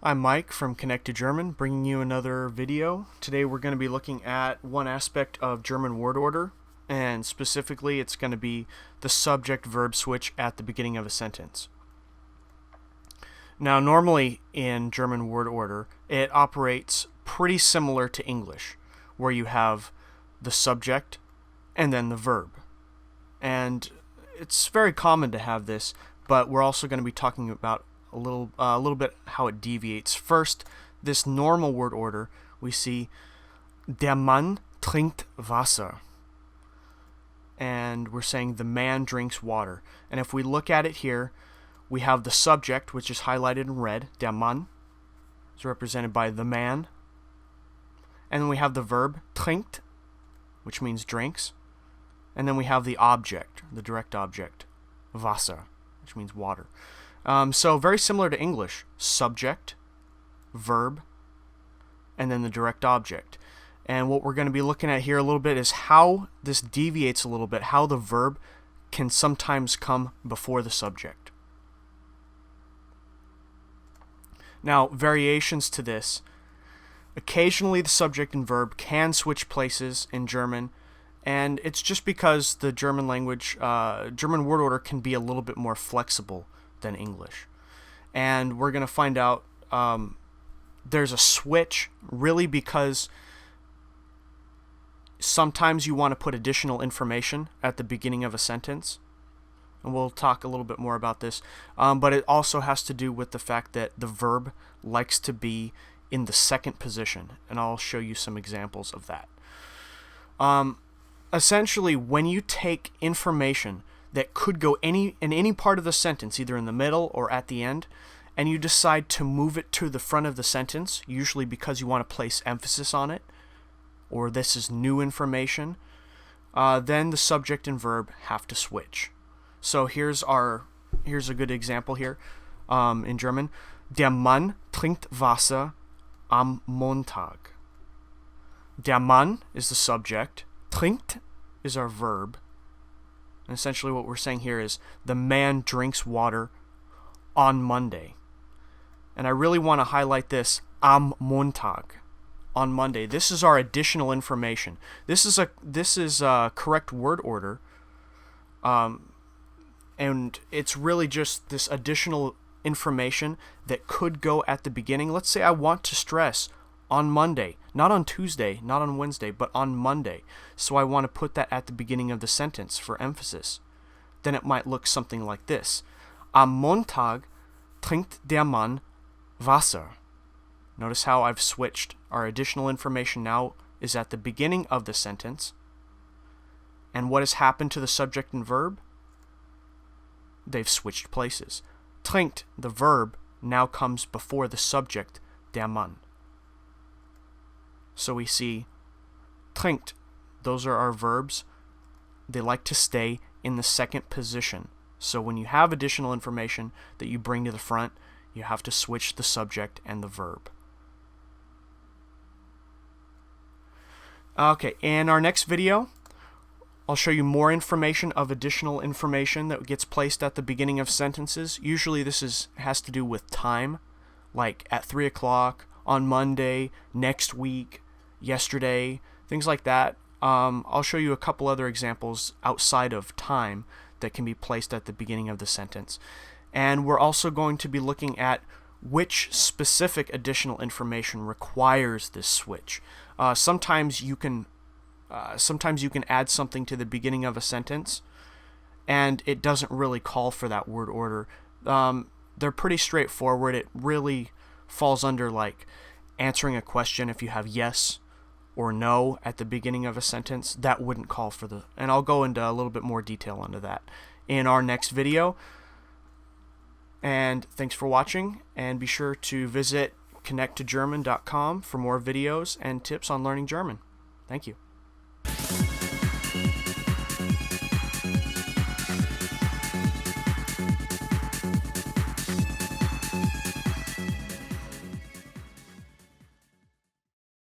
I'm Mike from Connect to German, bringing you another video. Today we're going to be looking at one aspect of German word order, and specifically it's going to be the subject-verb switch at the beginning of a sentence. Now normally in German word order, it operates pretty similar to English, where you have the subject and then the verb. And it's very common to have this, but we're also going to be talking about a little bit how it deviates. First, this normal word order, we see der Mann trinkt Wasser. And we're saying the man drinks water. And if we look at it here, we have the subject, which is highlighted in red, der Mann. It's represented by the man. And then we have the verb trinkt, which means drinks. And then we have the object, the direct object, Wasser, which means water. So very similar to English, subject, verb, and then the direct object. And what we're going to be looking at here a little bit is how this deviates a little bit, how the verb can sometimes come before the subject. Now, variations to this. Occasionally the subject and verb can switch places in German, and it's just because the German language, German word order can be a little bit more flexible than English. And we're going to find out there's a switch really because sometimes you want to put additional information at the beginning of a sentence. And we'll talk a little bit more about this. But it also has to do with the fact that the verb likes to be in the second position. And I'll show you some examples of that. Essentially, when you take information that could go in any part of the sentence, either in the middle or at the end, and you decide to move it to the front of the sentence, usually because you want to place emphasis on it, or this is new information, then the subject and verb have to switch. So here's a good example here in German. Der Mann trinkt Wasser am Montag. Der Mann is the subject, trinkt is our verb. And essentially what we're saying here is the man drinks water on Monday. And I really want to highlight this, am Montag, on Monday. This is our additional information. This is a correct word order, and it's really just this additional information that could go at the beginning. Let's say I want to stress on Monday, not on Tuesday, not on Wednesday, but on Monday. So I want to put that at the beginning of the sentence for emphasis. Then it might look something like this. Am Montag trinkt der Mann Wasser. Notice how I've switched. Our additional information now is at the beginning of the sentence. And what has happened to the subject and verb? They've switched places. Trinkt, the verb, now comes before the subject, der Mann. So we see trinkt, those are our verbs. They like to stay in the second position. So when you have additional information that you bring to the front, you have to switch the subject and the verb. Okay, in our next video, I'll show you more information of additional information that gets placed at the beginning of sentences. Usually this has to do with time, like at 3 o'clock, on Monday, next week, yesterday, things like that. I'll show you a couple other examples outside of time that can be placed at the beginning of the sentence. And we're also going to be looking at which specific additional information requires this switch. Sometimes you can add something to the beginning of a sentence and it doesn't really call for that word order. They're pretty straightforward. It really falls under like answering a question. If you have yes or no at the beginning of a sentence, that wouldn't call for the, and I'll go into a little bit more detail into that in our next video. And thanks for watching, and be sure to visit connecttogerman.com for more videos and tips on learning German. Thank you.